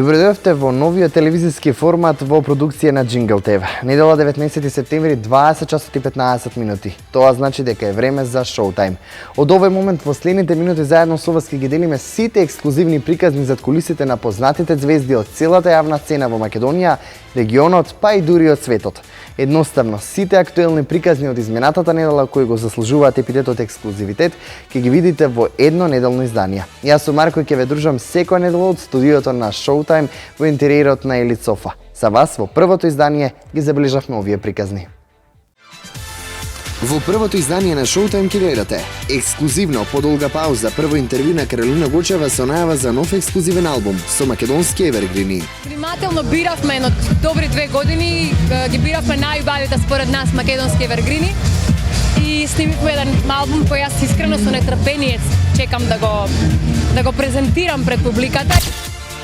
Добредојавте во новиот телевизиски формат во продукција на Jingle TV. Недела 19 септември, 20 часот и 15 минути. Тоа значи дека е време за шоутајм. Од овој момент во следните минути заедно со вас ќе ги делиме сите ексклузивни приказни зад кулисите на познатите звезди од целата јавна сцена во Македонија, регионот, па и дури од светот. Едноставно, сите актуелни приказни од изминатата недела кои го заслужуваат епитетот ексклузивитет, ќе ги видите во едно неделно издание. Јас сум Марко и ќе ве дружам секоја недела од студиото на Showtime во интериерот на Елит Софа. За вас во првото издание ги забележавме овие приказни. Во првото издание на Showtime ќе гледате ексклузивно подолга пауза, прво интервју на Каролина Гочева со најава за нов ексклузивен албум со македонски евергрини. Внимателно биравме едно добри 2 години, ги биравме најубавите според нас македонски евергрини и снимивме еден албум кој јас искрено со нетрпение чекам да го презентирам пред публиката.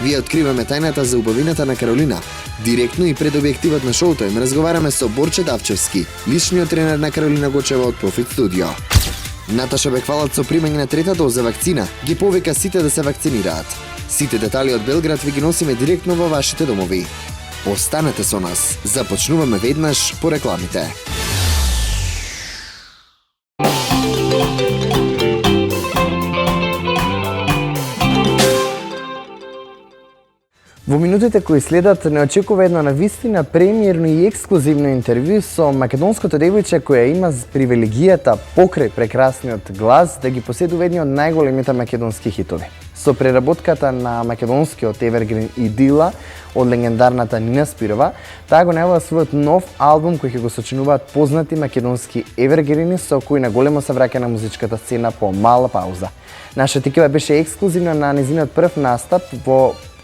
Вие откриваме тајната за убавината на Каролина. Директно и пред објективот на Showtime разговараме со Борче Давчевски, личниот тренер на Каролина Гочева од Profit Studio. Наташа Беквалат со примање на трета доза вакцина ги повика сите да се вакцинираат. Сите детали од Белград ви ги носиме директно во вашите домови. Останете со нас. Започнуваме веднаш по рекламите. Во минутите кои следат не очекува едно навистина премиерно и ексклузивно интервју со македонското девојче која има привилегијата покрај прекрасниот глас да ги поседува едни од најголемите македонски хитови. Со преработката на македонскиот евергрин Идила од легендарната Нина Спирова, таа го најавила својот нов албум кој ќе го сочинуваат познати македонски евергрини со кои на големо се враќа на музичката сцена по мала пауза. Нашата екипа беше ексклузивна на незиниот прв настап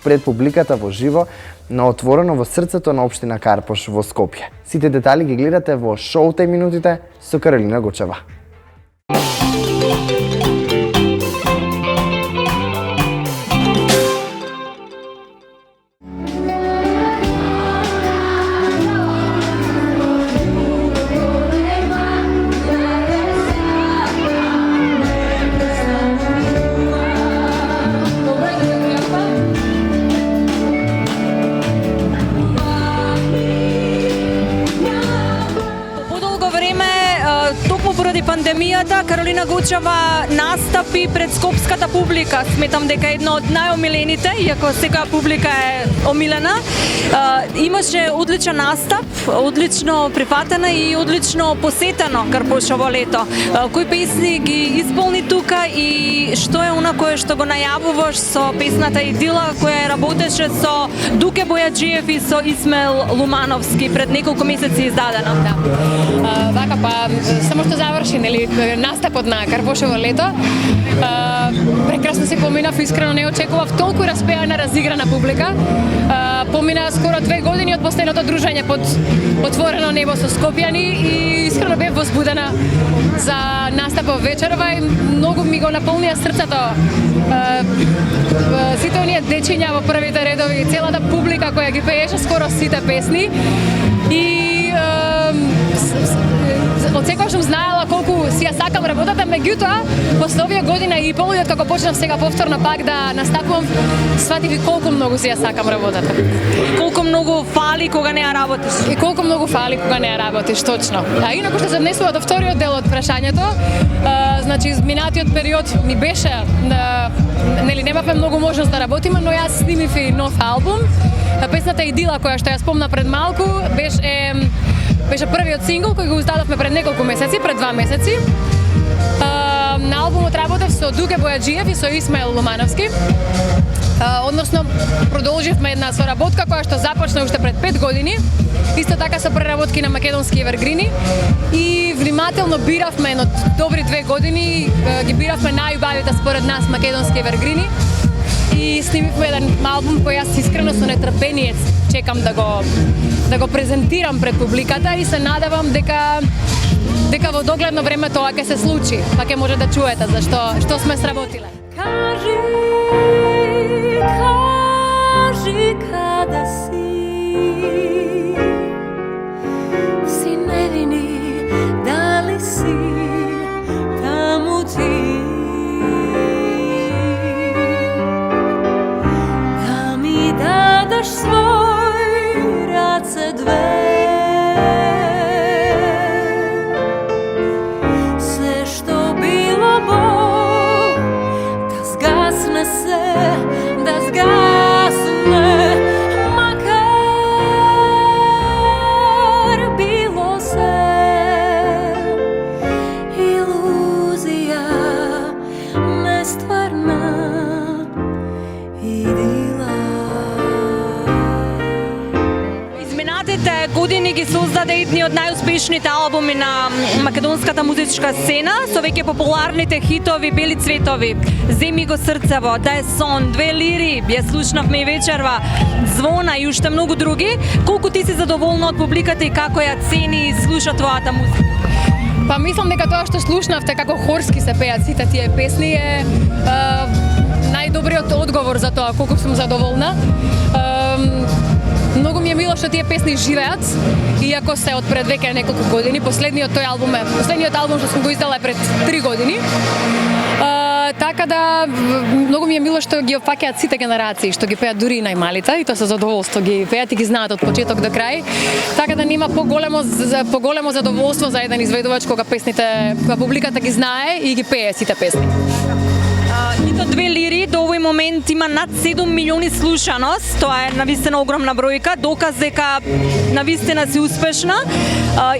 пред публиката во живо, на отворено во срцето на општина Карпош во Скопје. Сите детали ги гледате во Showtime минутите со Каролина Гочева. Поради пандемијата, Каролина Гочева настапи пред скопската публика. Сметам дека е едно од најомилените, иако секоја публика е омилена. Имаше одличен настап, одлично прифатена и одлично посетено Карпошово лето. Кои песни ги исполни тука и што е она кое што го најавуваш со песната Идила, која работеше со Дуке Бојаджиев и со Исмел Лумановски пред неколку месеци издадена. Да. Вака само што заврши настапот на Карпошово лето. Прекрасно се поминав, искрено не очекував толку распеана, разиграна публика. Помина скоро 2 години од последното дружење под отворено небо со скопјани и искрено бев возбудена за настапот вечерва и многу ми го наполнија срцето. Сите оние дечиња во првите редови, целата публика која ги пееше скоро сите песни и од секогаш сум знаела колку си ја сакам работата, меѓутоа, после овие година и пол, како почнав сега повторно пак да настапувам, сватив и колку многу си ја сакам работата. Колку многу фали кога не ја работиш. И колку многу фали кога не ја работиш, точно. А инаку што се однесува до вториот дел од прашањето, значи изминатиот период ми беше, немавме многу можност да работиме, но јас снимив и нов албум. Песната Идила, која што ја спомна пред малку, беше првиот сингл кој го издадовме пред неколку месеци, пред 2 месеци. На албумот работев со Дуке Бојаджиев и со Исмел Лумановски. Односно, продолживме една соработка која што започна уште пред 5 години, исто така со преработки на македонски евергрини и внимателно биравме едно добри 2 години, ги биравме најубавите според нас македонски евергрини и снимивме еден албум кој јас искрено со нетрпение чекам да го презентирам пред публиката и се надевам дека во догледно време тоа ќе се случи, па ќе може да чуете што сме сработиле. Кажи каде си невини, дали си таму ти? Да ми daš svoj race dve. Sve što bilo bol, da zgasne se, da zgasne, makar bilo sve iluzija nestvarna idila. Изминатите години ги создаде едни од најуспешните албуми на македонската музичка сцена со веќе популарните хитови Бели цветови, Земи го срцево, Да е сон, Две лири, ја слушнавме и вечерва, Звона и уште многу други. Колку ти си задоволна од публиката и како ја цени и слуша твојата музика? Па мислам дека тоа што слушнавте како хорски се пеат сите тие песни е најдобриот одговор за тоа колку сум задоволна. Многу ми е мило што тие песни живеат, иако се од пред веќе неколку години. Последниот албум што сум го издала е пред 3 години. Така да многу ми е мило што ги опфаќаат сите генерации, што ги пеат дури и најмалите, и тоа со задоволство ги пеат и ги знаат од почеток до крај. Така да нема поголемо задоволство за еден изведувач кога публиката ги знае и ги пее сите песни. Хитот Две лири до овој момент има над 7 милиони слушаност. Тоа е навистина огромна бројка, доказ дека навистина си успешна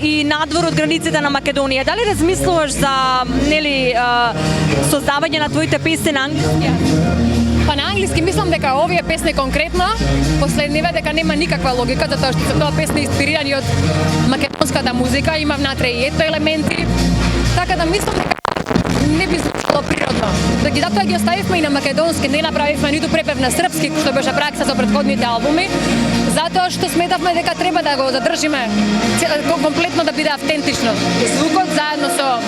и надвор од границите на Македонија. Дали размислуваш за создавање на твоите песни на англиски? Па на англиски мислам дека овие песни конкретно, последниве, дека нема никаква логика, затоа што се тоа песни инспирирани од македонската музика, има внатре и етно елементи. Така да мислам дека не би звучало природно. Затоа ги оставивме и на македонски, не направивме ниту препев на српски, што беше пракса со претходните албуми, затоа што сметавме дека треба да го задржиме комплетно, да биде автентично звукот заедно со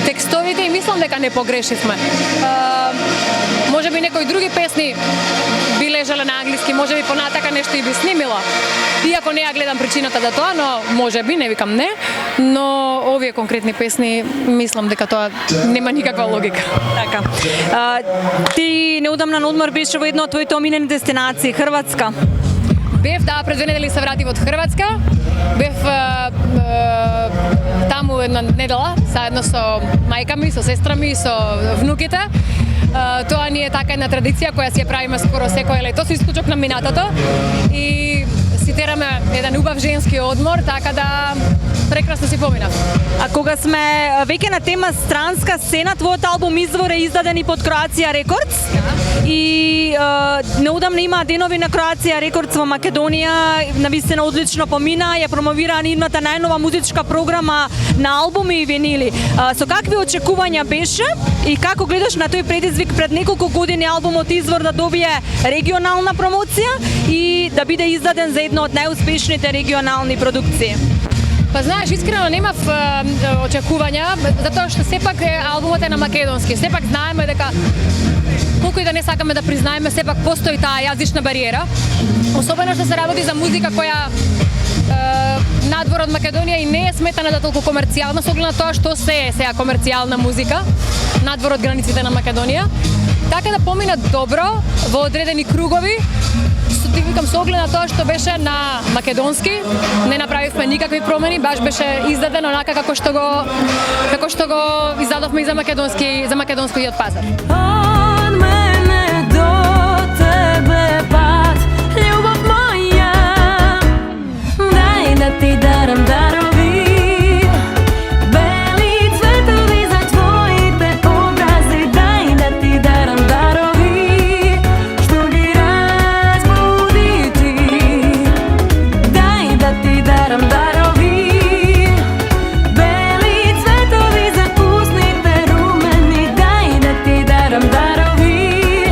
текстовите, и мислам дека не погрешивме. Може би некои други песни би лежале на англиски, може би понатака нешто и би снимила. Иако не ја гледам причината за тоа, но може би, не викам не, но овие конкретни песни мислам дека тоа нема никаква логика. Така. Ти неудамна на одмор беше во една од твоите омилени дестинации, Хрватска. Бев, да, пред 2 недели се вратив од Хрватска. Бев таму една недела, заедно со мајка ми, со сестра ми, со внуките. Тоа ни е така една традиција која си ја правиме скоро секој лето, со исклучок на минатото. И си тераме еден убав женски одмор, така да прекрасно си поминав. А кога сме веќе на тема странска сцена, твојот албум Извор е издаден и под Кроација Рекордс. И неудамно има денови на Кроација Рекордс во Македонија, навистина одлично помина, ја промовира нивната најнова музичка програма на албуми и винили. Со какви очекувања беше и како гледаш на тој предизвик пред неколку години албумот Извор да добие регионална промоција и да биде издаден за едно од најуспешните регионални продукции? Па знаеш, искрено немав очекувања, затоа што сепак албумот е на македонски. Сепак знаеме дека колку и да не сакаме да признаеме, сепак постои таа јазична бариера. Особено што се работи за музика која надвор од Македонија и не е сметана за толку комерцијална, со оглед на тоа што се е сега комерцијална музика надвор од границите на Македонија. Така да помина добро во одредени кругови. Ти викам со оглед на тоа што беше на македонски, не направивме никакви промени, баш беше издадено онака како што го издадовме и за македонскиот пазар. Од мене до тебе пат, љубов моја, дај да ти дарам дарови, бели цветови за твоите образи, дај да ти дарам дарови, што ги разбуди ти, дај да ти дарам дарови, бели цветови за усните румени, дај да ти дарам дарови,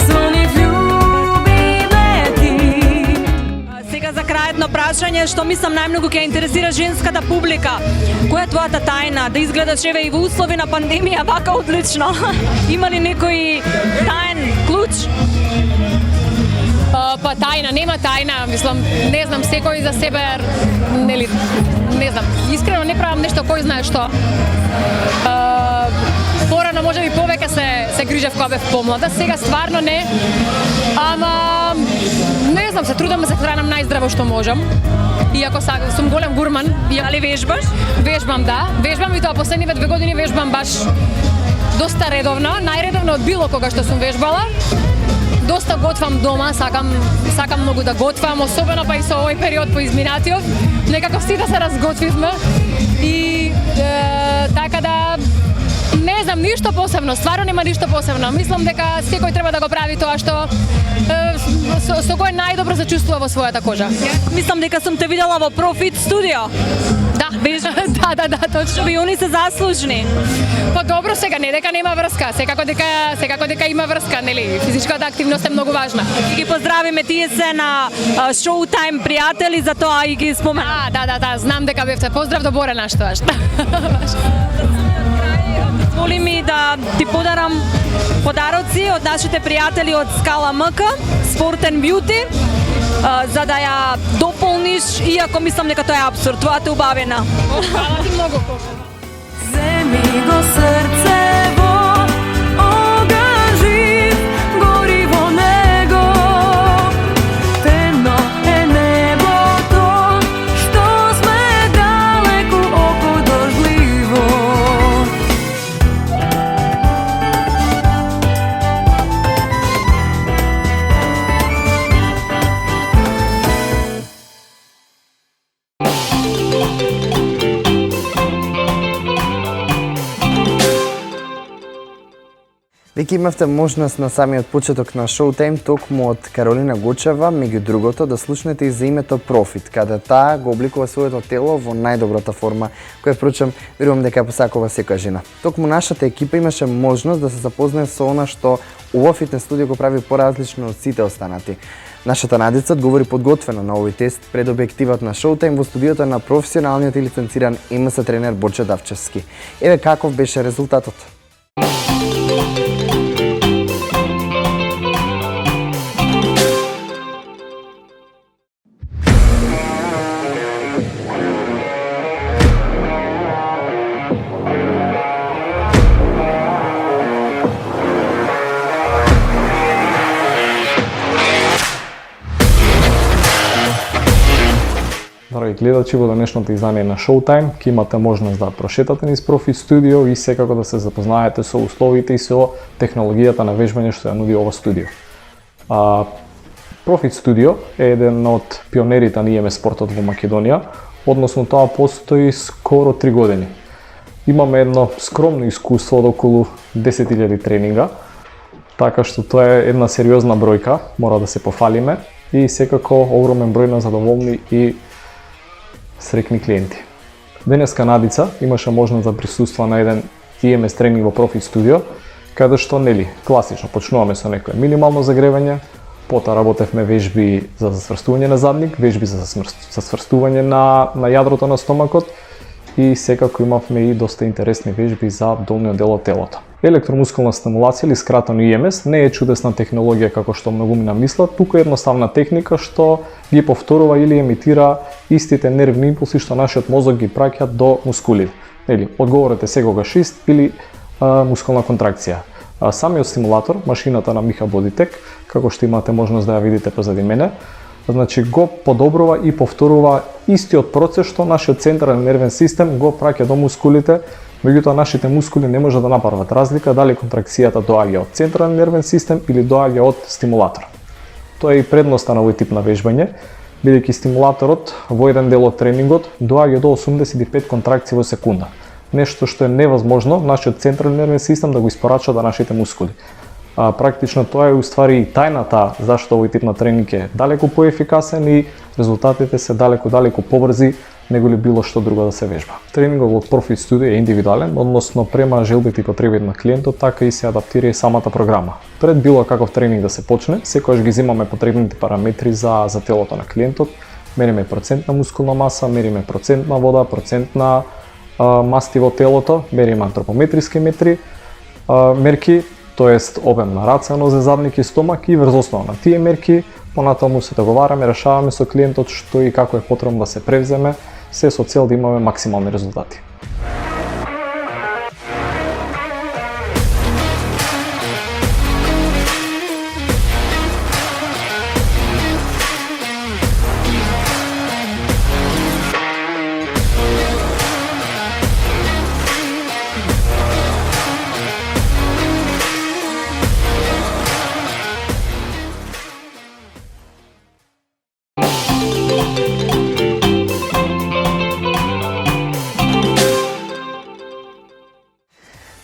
звони љубиве ти. Сега за крај едно прашање што мислам најмногу ќе интересира женската публика. Која е твојата тајна да изгледаш еве и во услови на пандемија вака одлично? Има ли некој тајн клуч? Па тајна, нема тајна, мислам, не знам, секој за себе, нели, не знам, искрено не правам нешто кој знае што. Порано може би повеќе се грижев кога бев помлада, сега стварно не. Ама не знам, се трудам да се хранам најздраво што можам. Иако сум голем гурман, Дали вежбаш? вежбам, да. Вежбам и тоа последниве 2 години вежбам баш доста редовно, најредовно од било кога што сум вежбала. Доста готвам дома, сакам многу да готвам, особено па и со овој период по изминатиот. Некако сите се разготвивме и така да не знам ништо посебно, стварно нема ништо посебно. Мислам дека секој треба да го прави тоа што со кој најдобро се чувствува во својата кожа. Мислам дека сум те видела во Profit Studio. Да, да, точно. И они се заслужни. Па добро, сега не дека нема врска, секако дека има врска, нели? Физичката активност е многу важна. И ги поздравиме, тие се на Showtime пријатели, за тоа и ги спомена. Да, знам дека бевте. Поздрав до Боре наштоаш. Дозволи ми да ти подарам подароци од нашите пријатели од Скала МК, Sport and Beauty, за да ја дополниш, иако мислам дека тоа е апсурд, тоа те убавена. Хвала ти многу. Zemi go srcevo, ogan živ, gori vo nego. Temno je nebo to, što sme daleku oko dožljivo. Веќе имавте можност на самиот почеток на Showtime токму од Каролина Гучева, меѓу другото, да слушнете и за името Profit, каде таа го обликува своето тело во најдобрата форма, која впрочем верувам дека посакува секоја жена. Токму нашата екипа имаше можност да се запознае со она што ова фитнес студио го прави поразлично од сите останати. Нашата Надица одговори подготвено на овој тест пред објективот на Showtime во студиото на професионалниот и лиценциран МС тренер Борче Давчевски. Еве каков беше резултатот. Драги гледачи, во денешното издание на Showtime ќе имате можност да прошетате низ Profit Studio и секако да се запознаете со условите и со технологијата на вежбање што ја нуди ова студио. Profit Studio е еден од пионерите на ИМС спортот во Македонија, односно тоа постои скоро 3 години. Имаме едно скромно искуство од околу 10.000 тренинга, така што тоа е една сериозна бројка, мора да се пофалиме и секако огромен број на задоволни и срекни клиенти. Денеска Надица имаше можност да присуства на еден ИМС тренинг во Profit Studio, каде што нели класично почнуваме со некое минимално загревање, потоа работевме вежби за засврстување на задник, вежби за сврстување на јадрото на стомакот и секако имавме и доста интересни вежби за долниот дел од телото. Електромускулна стимулација или скратено ИМС не е чудесна технологија како што многумина мислат, туку е едноставна техника што ги повторува или емитира истите нервни импулси што нашиот мозок ги праќа до мускулите. Нели, одговорот е секогаш ист или мускулна контракција. Самиот стимулатор, машината на Миха Бодитек, како што имате можност да ја видите позади мене, значи го подобрува и повторува истиот процес што нашиот централен нервен систем го праќа до мускулите, меѓутоа нашите мускули не може да направат разлика дали контракцијата доаѓа од централен нервен систем или доаѓа од стимулатор. Тоа е и предноста на овој тип на вежбање, бидејќи стимулаторот во еден дел од тренингот доаѓа до 85 контракции во секунда. Нешто што е невозможно нашиот централен нервен систем да го испорача до нашите мускули. Практично тоа е уствари и тајната зашто овој тип на тренинг е далеку поефикасен и резултатите се далеку побрзи него ли било што друго да се вежба. Тренингот во Profit Studio е индивидуален, односно према желбите и потребите на клиентот, така и се адаптира и самата програма. Пред било каков тренинг да се почне, секогаш ги земаме потребните параметри за телото на клиентот, мериме процент на мускулна маса, мериме процент на вода, процент на масти во телото, мериме антропометриски мерки, тоест обем на раце, нозе, задник и стомак и врз основа на тие мерки, понатаму се договараме, решаваме со клиентот што и како е потребно да се превземе, се со цел да имаме максимални резултати.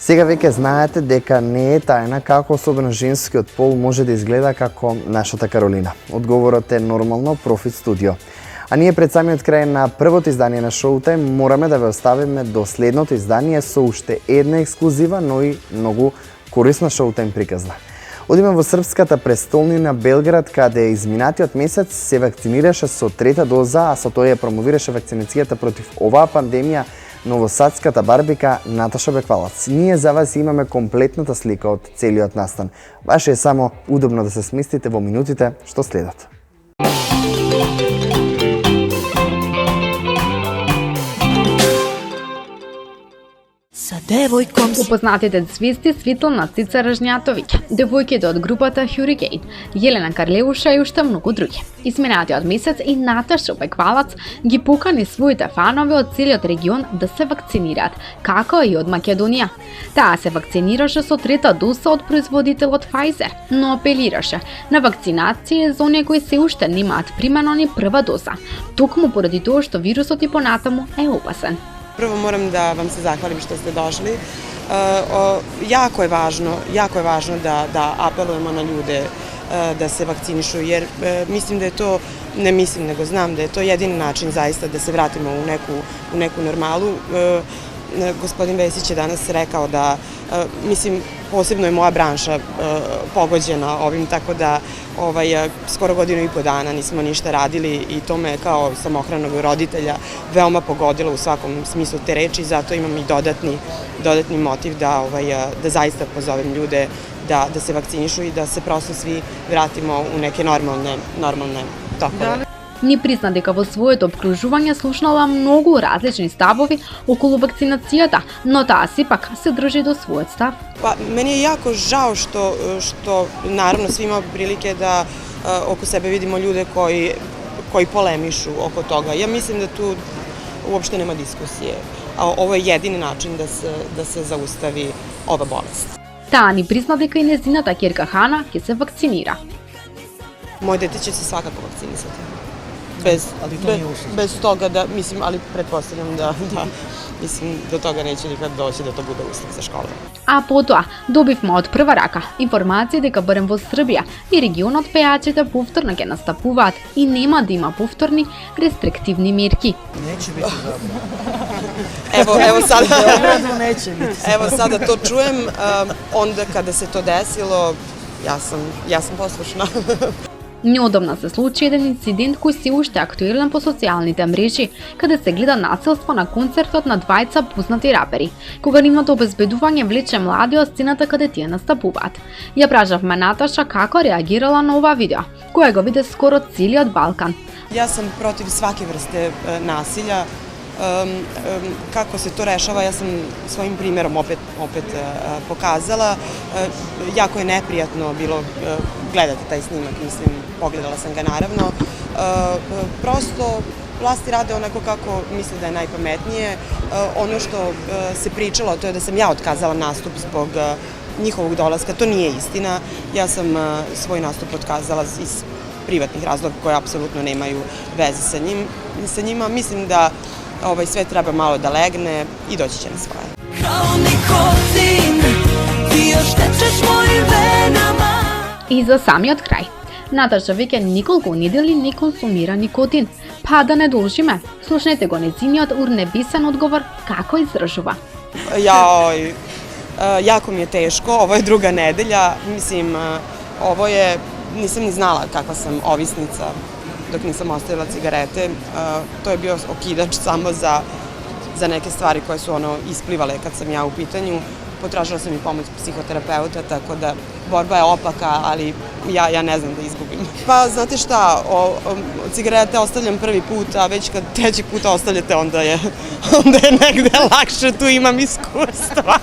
Сега веќе знаете дека не е тајна како особено женскиот пол може да изгледа како нашата Каролина. Одговорот е нормално Профит Студио. А ние пред самиот крај на првото издание на Showtime мораме да ве оставиме до следното издание со уште една ексклузива, но и многу корисна Showtime приказна. Одиме во српската престолнина Белград, каде изминатиот месец се вакцинираше со трета доза, а со тоа ја промовираше вакцинацијата против оваа пандемија новосадската барбика Наташа Беквалац. Ние за вас имаме комплетната слика од целиот настан. Ваше е само удобно да се сместите во минутите што следат. Sa devojkom si Упознатите звезди Светлана Цица Ржњатовиќ, девојките од групата Hurricane, Јелена Карлеуша и уште многу други. Изминатиот месец и Наташа Беквалац ги покани своите фанови од целиот регион да се вакцинираат, како и од Македонија. Таа се вакцинираше со трета доза од производителот Pfizer, но апелираше на вакцинација за оние кои се уште немаат примено ни прва доза, токму поради тоа што вирусот и понатаму е опасен. Prvo moram da vam se zahvalim što ste došli. Jako je važno da apelujemo na ljude da se vakcinišu, jer mislim da je to, ne mislim nego znam da je to jedini način zaista da se vratimo u neku normalu. Gospodin Vesić je danas rekao da, mislim, posebno je moja branša pogođena ovim, tako da skoro godinu i po dana nismo ništa radili i to me kao samohranog roditelja veoma pogodilo u svakom smislu te reči, zato imam i dodatni motiv da zaista pozovem ljude da se vakcinišu i da se prosto svi vratimo u neke normalne tokove. Ни призна дека во своето обкружување слушнала многу различни ставови околу вакцинацијата, но таа сепак се држи до својот став. Pa, meni je jako žao što naravno svi imamo prilike da oko sebe vidimo ljude koji polemišu oko toga. Ja mislim da tu uopšte nema diskusije. A ovo je jedini način da se zaustavi ova bolest. Таа ни призна дека и незината ќерка Хана ќе се вакцинира. Moje dete će se svakako vakcinisati. Bez toga da, mislim, ali pretpostavljam da mislim, do toga neće nikad doći da to bude uslov za školu. А потоа добивме од прва рака информација дека барем во Србија и регионот пејачите повторно ќе настапуваат и нема да има повторни рестриктивни мерки. Evo sada to čujem, onda kada se to desilo, ja sam poslušna. Неодамна се случи еден инцидент кој се уште актуелен по социјалните мрежи, каде се гледа насилство на концертот на двајца познати рапери, кога нивното обезбедување влече млади од сцената каде тие настапуваат. Ја прашавме Наташа како реагирала на ова видео, која го виде скоро целиот Балкан. Ja sam protiv svake vrste nasilja. Kako se to rešava, ja sam svojim primjerom opet pokazala. Jako je neprijatno bilo gledati taj snimak, mislim, pogledala sam ga naravno. Prosto vlasti rade onako kako misle da je najpametnije. Ono što se pričalo, to je da sam ja otkazala nastup zbog njihovog dolaska, to nije istina. Ja sam svoj nastup otkazala iz privatnih razloga koje apsolutno nemaju veze sa njima. Mislim da sve treba malo da legne i doći će na svoje. kao nikotin, ti još tečeš mojim venama. И за самиот крај. Наташа веќе неколку недели не консумира никотин. Па да не должиме. Слушнете го незиниот урнебесен одговор како изражува. Jako mi je teško, ovo je druga nedelja, mislim, ovo je, nisam ni znala kakva sam ovisnica dok nisam ostavila cigarete, to je bio okidač samo za neke stvari koje su isplivale kad sam ja u pitanju. Potražila sam i pomoć psihoterapeuta, tako da borba je opaka, ali ja ne znam da izgubim. Pa znate šta, cigarete ostavljam prvi put, a već kad treći put ostavljate, onda je negde lakše, tu imam iskustva.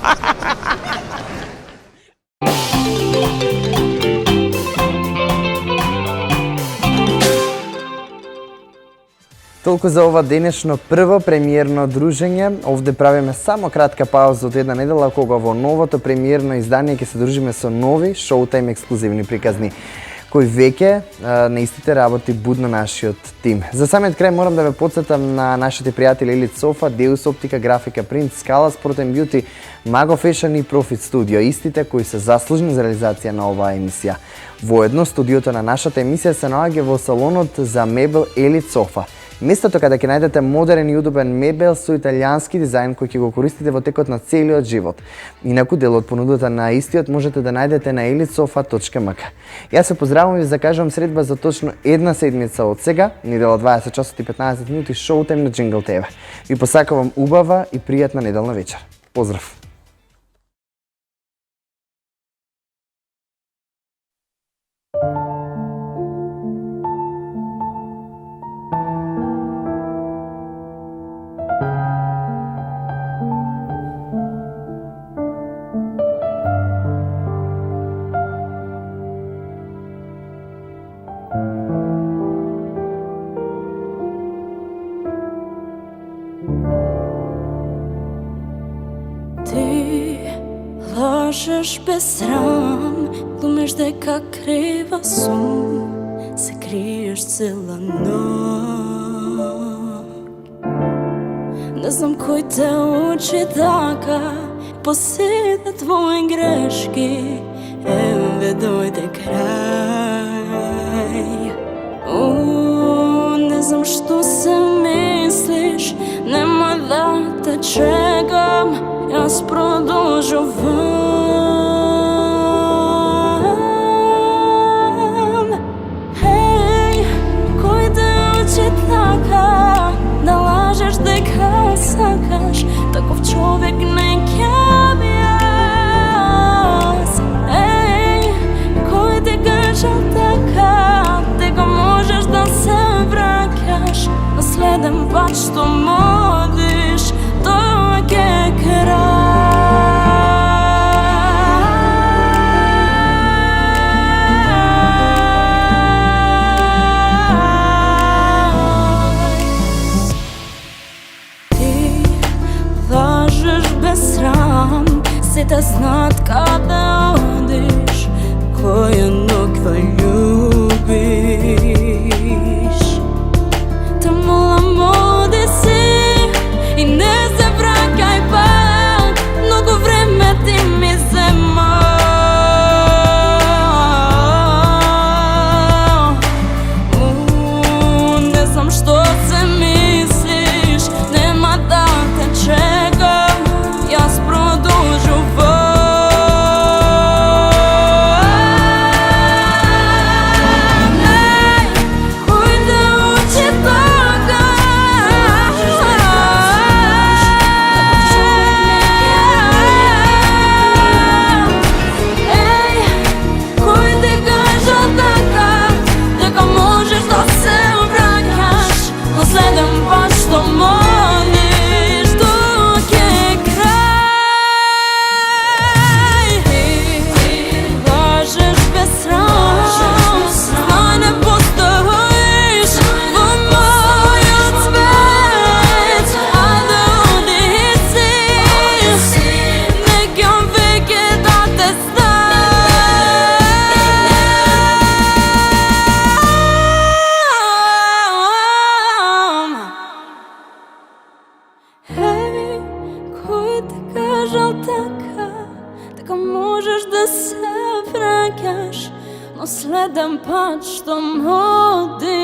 Толку за ова денешно прво премиерно дружење. Овде правиме само кратка пауза од една недела, кога во новото премиерно издание ќе се дружиме со нови Showtime ексклузивни приказни. кој веќе на истите работи будно нашиот тим. За самиот крај морам да ве потсетам на нашите пријатели Елит Софа, Deus Optica, Графика Принт, Скала Sport & Beauty, Mago Fashion и Profit Studio, истите кои се заслужни за реализација на оваа емисија. Воедно, студиото на нашата емисија се наоѓа во салонот за мебел Елит Софа. Местото каде ќе најдете модерен и удобен мебел со италијански дизајн кој ќе го користите во текот на целиот живот. Инаку дел од понудата на истиот можете да најдете на elitsofa.mk. Јас се поздравувам и ви закажувам средба за точно една седмица од сега, недела 20 часот и 15 минути, Showtime на Jingle TV. Ви посакувам убава и пријатна неделна вечер. Поздрав! Лажеш без срам, глумиш дека крива сум, се криеш цела ног. Не знам кој те учи така, поседа твои грешки, еве дојде крај. Не знам што се мислиш, нема да те чекам, јас продолжувам. Хеј, кој те учи така, да лажеш дека сакаш, таков човек не ќе би јас. Еј, кој те кажал така, дека можеш да се враќаш, на следен пат што модиш, тоа ќе крај. Сите знаат каде одиш, која ноква љубиш. Те молам, оди си и не се враќај пак, многу време ти ми зема. Не знам што се мислиш, нема да те чекам, јас продолжувам. Следен пат што моди